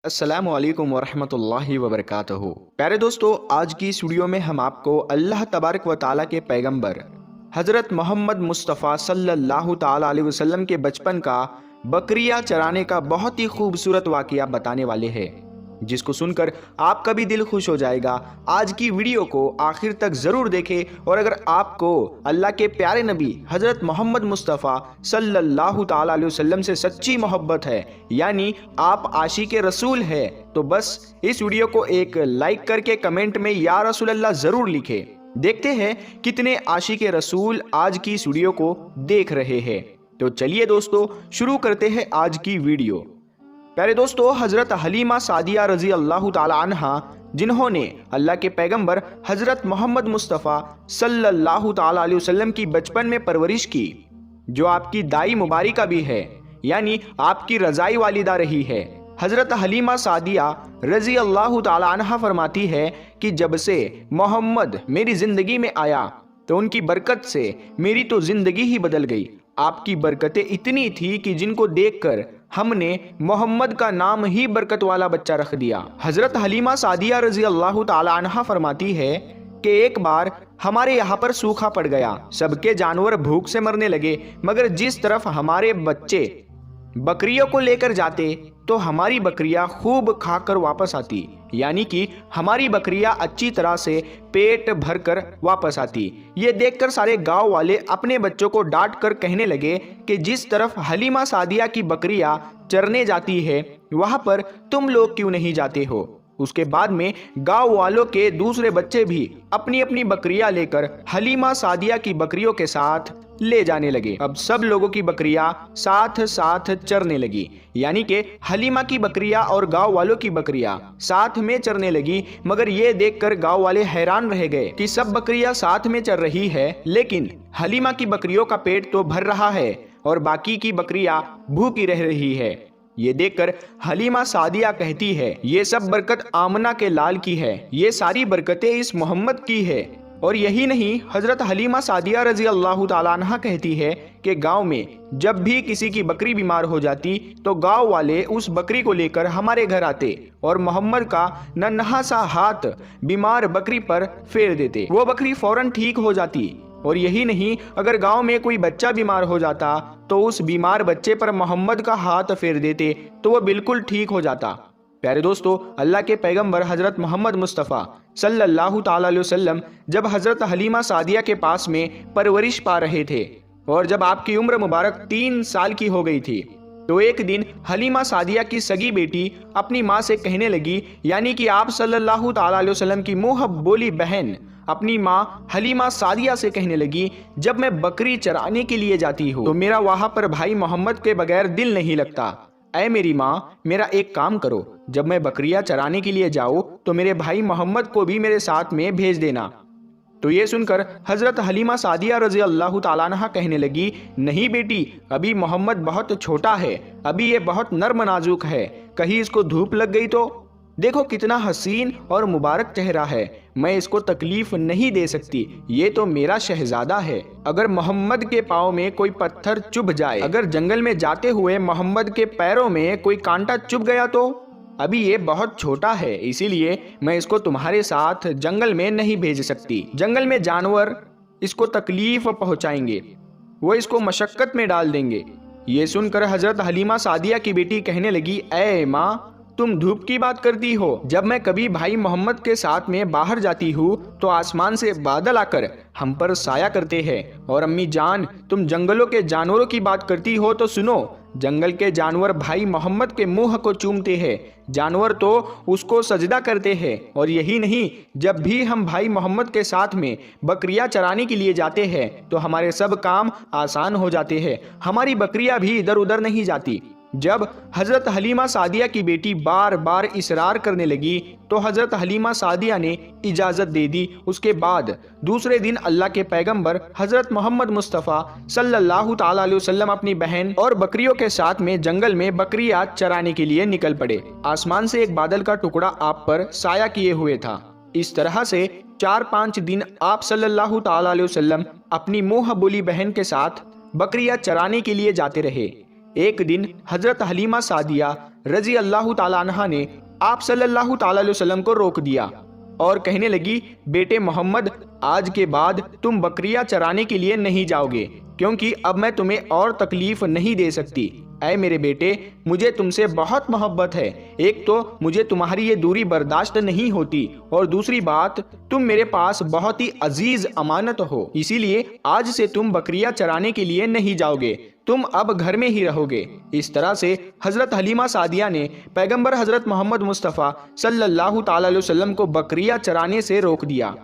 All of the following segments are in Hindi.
अस्सलामु अलैकुम वरहमतुल्लाहि वबरकातुहू। प्यारे दोस्तों, आज की इस वीडियो में हम आपको अल्लाह तबारक व ताला के पैगंबर हज़रत मोहम्मद मुस्तफ़ा सल्लल्लाहु ताला अलैहि वसल्लम के बचपन का बकरियां चराने का बहुत ही खूबसूरत वाक़या बताने वाले हैं, जिसको सुनकर आपका भी दिल खुश हो जाएगा। आज की वीडियो को आखिर तक ज़रूर देखें और अगर आपको अल्लाह के प्यारे नबी हज़रत मोहम्मद मुस्तफ़ा सल्लल्लाहु ताला अलैहि वसल्लम से सच्ची मोहब्बत है, यानी आप आशिक रसूल है, तो बस इस वीडियो को एक लाइक करके कमेंट में या रसूल अल्लाह ज़रूर लिखें। देखते हैं कितने आशिक रसूल आज की इस वीडियो को देख रहे हैं। तो चलिए दोस्तों, शुरू करते हैं आज की वीडियो। प्यारे दोस्तों, हज़रत हलीमा सादिया रजी अल्लाह ताला अन्हा, जिन्होंने अल्लाह के पैगंबर हज़रत मोहम्मद मुस्तफ़ा सल्लल्लाहु ताला अलैहि वसल्लम की बचपन में परवरिश की, जो आपकी दाई मुबारिका भी है, यानी आपकी रज़ाई वालिदा रही है। हज़रत हलीमा सादिया रजी अल्लाह ताला अन्हा फरमाती है कि जब से मोहम्मद मेरी ज़िंदगी में आया तो उनकी बरकत से मेरी तो ज़िंदगी ही बदल गई। आपकी बरकतें इतनी थी कि जिनको देखकर हमने मोहम्मद का नाम ही बरकत वाला बच्चा रख दिया। हज़रत हलीमा सादिया रजी अल्लाह ताला अन्हा फरमाती है कि एक बार हमारे यहाँ पर सूखा पड़ गया, सबके जानवर भूख से मरने लगे, मगर जिस तरफ हमारे बच्चे बकरियों को लेकर जाते तो हमारी बकरियां खूब खाकर वापस आती, यानी कि हमारी बकरियां अच्छी तरह से पेट भरकर वापस आती। ये देखकर सारे गांव वाले अपने बच्चों को डांट कर कहने लगे कि जिस तरफ हलीमा सादिया की बकरियां चरने जाती है वहां पर तुम लोग क्यों नहीं जाते हो। उसके बाद में गांव वालों के दूसरे बच्चे भी अपनी अपनी बकरियां लेकर हलीमा सादिया की बकरियों के साथ ले जाने लगे। अब सब लोगों की बकरियां साथ साथ चरने लगी, यानी कि हलीमा की बकरियां और गांव वालों की बकरियां साथ में चरने लगी। मगर ये देखकर गांव वाले हैरान रह गए कि सब बकरियां साथ में चर रही है, लेकिन हलीमा की बकरियों का पेट तो भर रहा है और बाकी की बकरियां भूखी रह रही है। ये देखकर हलीमा सादिया कहती है, ये सब बरकत आमना के लाल की है, ये सारी बरकतें इस मोहम्मद की है। और यही नहीं, हज़रत हलीमा सादिया रजी अल्लाह ताला अन्हा कहती है कि गांव में जब भी किसी की बकरी बीमार हो जाती तो गांव वाले उस बकरी को लेकर हमारे घर आते और मोहम्मद का नन्हा सा हाथ बीमार बकरी पर फेर देते, वो बकरी फौरन ठीक हो जाती। और यही नहीं, अगर गांव में कोई बच्चा बीमार हो जाता तो उस बीमार बच्चे पर मोहम्मद का हाथ फेर देते तो वह बिल्कुल ठीक हो जाता। प्यारे दोस्तों, अल्लाह के पैगंबर हज़रत मोहम्मद मुस्तफ़ा सल्लल्लाहु ताला अलैहि वसल्लम जब हज़रत हलीमा सादिया के पास में परवरिश पा रहे थे और जब आपकी उम्र मुबारक 3 साल की हो गई थी, तो एक दिन हलीमा सादिया की सगी बेटी अपनी माँ से कहने लगी, यानी कि आप सल्लल्लाहु ताला अलैहि वसल्लम की मुँह बोली बहन अपनी माँ हलीमा सादिया से कहने लगी, जब मैं बकरी चराने के लिए जाती हूँ तो मेरा वहाँ पर भाई मोहम्मद के बगैर दिल नहीं लगता। ऐ मेरी माँ, मेरा एक काम करो, जब मैं बकरियां चराने के लिए जाऊँ तो मेरे भाई मोहम्मद को भी मेरे साथ में भेज देना। तो ये सुनकर हज़रत हलीमा सादिया रज़ी अल्लाह ताला अन्हा कहने लगी, नहीं बेटी, अभी मोहम्मद बहुत छोटा है, अभी ये बहुत नर्म नाजुक है, कहीं इसको धूप लग गई तो। देखो कितना हसीन और मुबारक चेहरा है, मैं इसको तकलीफ नहीं दे सकती, ये तो मेरा शहजादा है। अगर मोहम्मद के पाँव में कोई पत्थर चुभ जाए, अगर जंगल में जाते हुए मोहम्मद के पैरों में कोई कांटा चुभ गया तो। अभी ये बहुत छोटा है, इसीलिए मैं इसको तुम्हारे साथ जंगल में नहीं भेज सकती। जंगल में जानवर इसको तकलीफ पहुंचाएंगे, वो इसको मशक्कत में डाल देंगे। ये सुनकर हज़रत हलीमा सादिया की बेटी कहने लगी, ऐ माँ, तुम धूप की बात करती हो, जब मैं कभी भाई मोहम्मद के साथ में बाहर जाती हूँ तो आसमान से बादल आकर हम पर साया करते हैं। और अम्मी जान, तुम जंगलों के जानवरों की बात करती हो तो सुनो, जंगल के जानवर भाई मोहम्मद के मुंह को चूमते हैं, जानवर तो उसको सजदा करते हैं। और यही नहीं, जब भी हम भाई मोहम्मद के साथ में बकरियां चराने के लिए जाते हैं तो हमारे सब काम आसान हो जाते हैं, हमारी बकरियां भी इधर उधर नहीं जाती। जब हज़रत हलीमा सादिया की बेटी बार बार इसरार करने लगी तो हज़रत हलीमा सादिया ने इजाज़त दे दी। उसके बाद दूसरे दिन अल्लाह के पैगंबर हज़रत मोहम्मद मुस्तफ़ा सल्लल्लाहु ताला अलैहि वसल्लम अपनी बहन और बकरियों के साथ में जंगल में बकरियां चराने के लिए निकल पड़े। आसमान से एक बादल का टुकड़ा आप पर साया किए हुए था। इस तरह से 4-5 दिन आप सल्लल्लाहु ताला अलैहि वसल्लम अपनी मुँह बोली बहन के साथ बकरियां चराने के लिए जाते रहे। एक दिन हज़रत हलीमा सादिया रजी अल्लाह ताला अन्हा ने आप सल्लल्लाहु ताला अलैहि वसल्लम को रोक दिया और कहने लगी, बेटे मोहम्मद, आज के बाद तुम बकरियां चराने के लिए नहीं जाओगे, क्योंकि अब मैं तुम्हें और तकलीफ नहीं दे सकती। ऐ मेरे बेटे, मुझे तुमसे बहुत मोहब्बत है। एक तो मुझे तुम्हारी ये दूरी बर्दाश्त नहीं होती, और दूसरी बात, तुम मेरे पास बहुत ही अजीज अमानत हो। इसीलिए आज से तुम बकरियां चराने के लिए नहीं जाओगे, तुम अब घर में ही रहोगे। इस तरह से हजरत हलीमा सादिया ने पैगंबर हजरत मोहम्मद मुस्तफ़ा सल्लल्लाहु ताला अलैहि वसल्लम को बकरियां चराने से रोक दिया।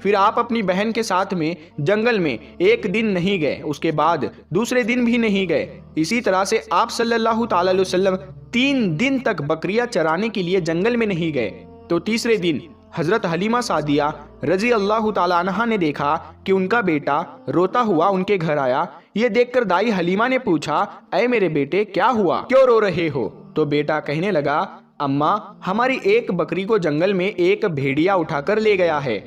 फिर आप अपनी बहन के साथ में जंगल में एक दिन नहीं गए, उसके बाद दूसरे दिन भी नहीं गए। इसी तरह से आप सल्लल्लाहु ताला अलैहि वसल्लम 3 दिन तक बकरियां चराने के लिए जंगल में नहीं गए। तो तीसरे दिन हजरत हलीमा सादिया रजी अल्लाह ताला अन्हा ने देखा कि उनका बेटा रोता हुआ उनके घर आया। ये देखकर दाई हलीमा ने पूछा, ऐ मेरे बेटे, क्या हुआ, क्यों रो रहे हो? तो बेटा कहने लगा, अम्मा, हमारी एक बकरी को जंगल में एक भेड़िया उठाकर ले गया है।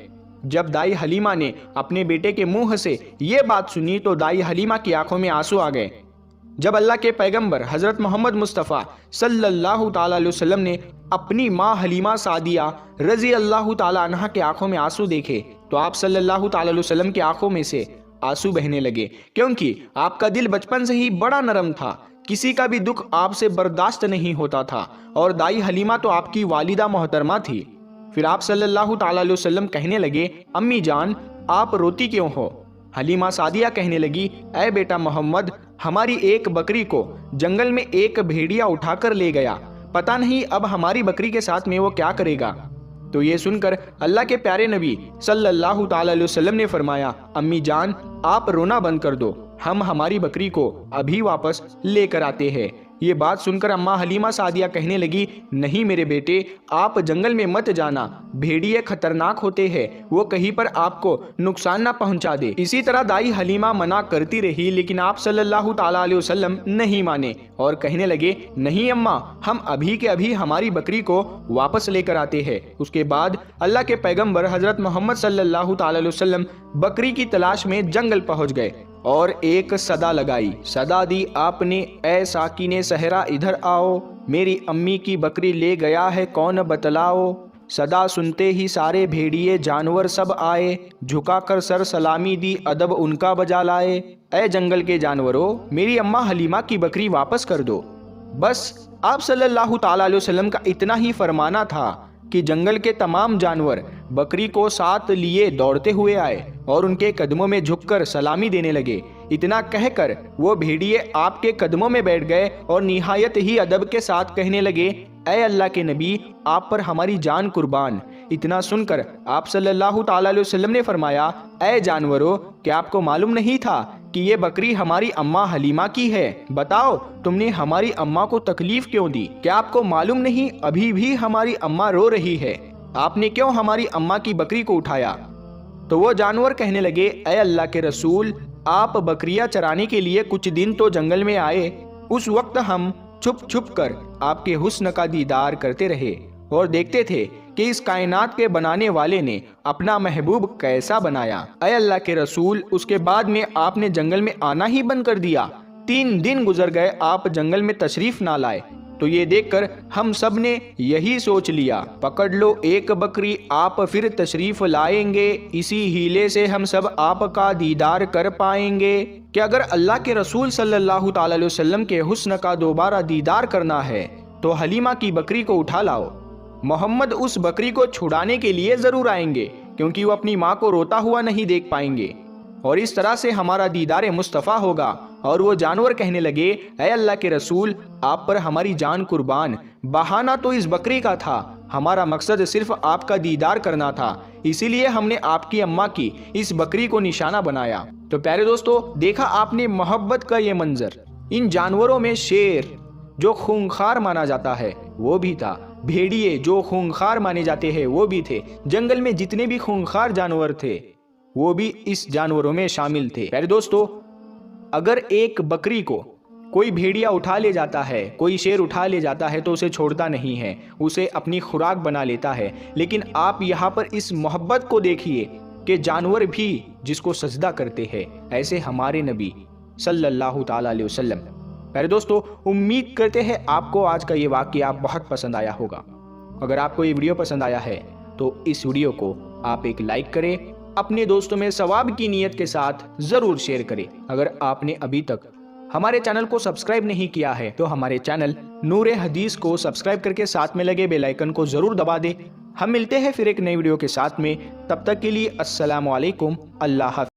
जब दाई हलीमा ने अपने बेटे के मुंह से ये बात सुनी तो दाई हलीमा की आंखों में आंसू आ गए। जब अल्लाह के पैगंबर हजरत मोहम्मद मुस्तफ़ा सल्लल्लाहु ताला अलैहि वसल्लम ने अपनी माँ हलीमा सादिया रजी अल्लाह ताला अन्हा के आंखों में आंसू देखे तो आप सल्लल्लाहु ताला अलैहि वसल्लम की आंखों में से आंसू बहने लगे, क्योंकि आपका दिल बचपन से ही बड़ा नरम था, किसी का भी दुख आपसे बर्दाश्त नहीं होता था, और दाई हलीमा तो आपकी वालिदा मोहतरमा थी। फिर आप सल्लल्लाहु ताला अलैहि वसल्लम कहने लगे, अम्मी जान, आप रोती क्यों हो? हलीमा सादिया कहने लगी, ऐ बेटा मोहम्मद, हमारी एक बकरी को जंगल में एक भेड़िया उठाकर ले गया, पता नहीं अब हमारी बकरी के साथ में वो क्या करेगा। तो ये सुनकर अल्लाह के प्यारे नबी सल्लल्लाहु ताला अलैहि वसल्लम ने फरमाया, अम्मी जान, आप रोना बंद कर दो, हम हमारी बकरी को अभी वापस लेकर आते हैं। ये बात सुनकर अम्मा हलीमा सादिया कहने लगी, नहीं मेरे बेटे, आप जंगल में मत जाना, भेड़िए खतरनाक होते हैं, वो कहीं पर आपको नुकसान ना पहुंचा दे। इसी तरह दाई हलीमा मना करती रही, लेकिन आप सल्लल्लाहु ताला अलैहि वसल्लम नहीं माने और कहने लगे, नहीं अम्मा, हम अभी के अभी हमारी बकरी को वापस लेकर आते हैं। उसके बाद अल्लाह के पैगंबर हजरत मोहम्मद सल्लल्लाहु ताला अलैहि वसल्लम बकरी की तलाश में जंगल पहुंच गए और एक सदा लगाई। सदा दी आपने, ऐ साकिने सहरा इधर आओ, मेरी अम्मी की बकरी ले गया है कौन बतलाओ। सदा सुनते ही सारे भेड़िए जानवर सब आए, झुकाकर सर सलामी दी अदब उनका बजा लाए। ऐ जंगल के जानवरों, मेरी अम्मा हलीमा की बकरी वापस कर दो। बस आप सल्लल्लाहु ताला अलैहि वसल्लम का इतना ही फरमाना था कि जंगल के तमाम जानवर बकरी को साथ लिए दौड़ते हुए आए और उनके कदमों में झुककर सलामी देने लगे। इतना कहकर वो भेड़िए आपके कदमों में बैठ गए और निहायत ही अदब के साथ कहने लगे, ऐ अल्लाह के नबी, आप पर हमारी जान कुर्बान। इतना सुनकर आप सल्लल्लाहु ताला अलैहि वसल्लम ने फरमाया, ऐ जानवरों, क्या आपको मालूम नहीं था कि ये बकरी हमारी अम्मा हलीमा की है? बताओ, तुमने हमारी अम्मा को तकलीफ क्यों दी? क्या आपको मालूम नहीं अभी भी हमारी अम्मा रो रही है? आपने क्यों हमारी अम्मा की बकरी को उठाया? तो वो जानवर कहने लगे, ऐ अल्लाह के रसूल, आप बकरियां चराने के लिए कुछ दिन तो जंगल में आए, उस वक्त हम छुप छुप कर आपके हुस्न का दीदार करते रहे और देखते थे कि इस कायनात के बनाने वाले ने अपना महबूब कैसा बनाया। ऐ अल्लाह के रसूल, उसके बाद में आपने जंगल में आना ही बंद कर दिया। 3 दिन गुजर गए, आप जंगल में तशरीफ ना लाए। तो ये देखकर हम सब ने यही सोच लिया, पकड़ लो एक बकरी, आप फिर तशरीफ लाएंगे, इसी हीले से हम सब आपका दीदार कर पाएंगे। कि अगर अल्लाह के रसूल सल्लल्लाहु ताला अलैहि वसल्लम के हुस्न का दोबारा दीदार करना है तो हलीमा की बकरी को उठा लाओ। मोहम्मद उस बकरी को छुड़ाने के लिए जरूर आएंगे, क्योंकि वो अपनी माँ को रोता हुआ नहीं देख पाएंगे, और इस तरह से हमारा दीदार मुस्तफ़ा होगा। और वो जानवर कहने लगे, ऐ अल्लाह के रसूल, आप पर हमारी जान कुर्बान, बहाना तो इस बकरी का था, हमारा मकसद सिर्फ आपका दीदार करना था, इसीलिए हमने आपकी अम्मा की इस बकरी को निशाना बनाया। तो प्यारे दोस्तों, देखा आपने मोहब्बत का ये मंजर। इन जानवरों में शेर जो खूंखार माना जाता है वो भी था, भेड़िए जो खूंखार माने जाते हैं वो भी थे, जंगल में जितने भी खूंखार जानवर थे वो भी इस जानवरों में शामिल थे। प्यारे दोस्तों, अगर एक बकरी को कोई भेड़िया उठा ले जाता है, कोई शेर उठा ले जाता है तो उसे छोड़ता नहीं है, उसे अपनी खुराक बना लेता है। लेकिन आप यहाँ पर इस मोहब्बत को देखिए कि जानवर भी जिसको सजदा करते हैं, ऐसे हमारे नबी सल्लल्लाहु ताला अलैहि वसल्लम प्यारे दोस्तों, उम्मीद करते हैं आपको आज का ये वाकया बहुत पसंद आया होगा। अगर आपको ये वीडियो पसंद आया है तो इस वीडियो को आप एक लाइक करें, अपने दोस्तों में सवाब की नीयत के साथ जरूर शेयर करें। अगर आपने अभी तक हमारे चैनल को सब्सक्राइब नहीं किया है तो हमारे चैनल नूरे हदीस को सब्सक्राइब करके साथ में लगे बेल आइकन को जरूर दबा दें। हम मिलते हैं फिर एक नई वीडियो के साथ में, तब तक के लिए अस्सलाम वालेकुम, अल्लाह हाफ़िज़।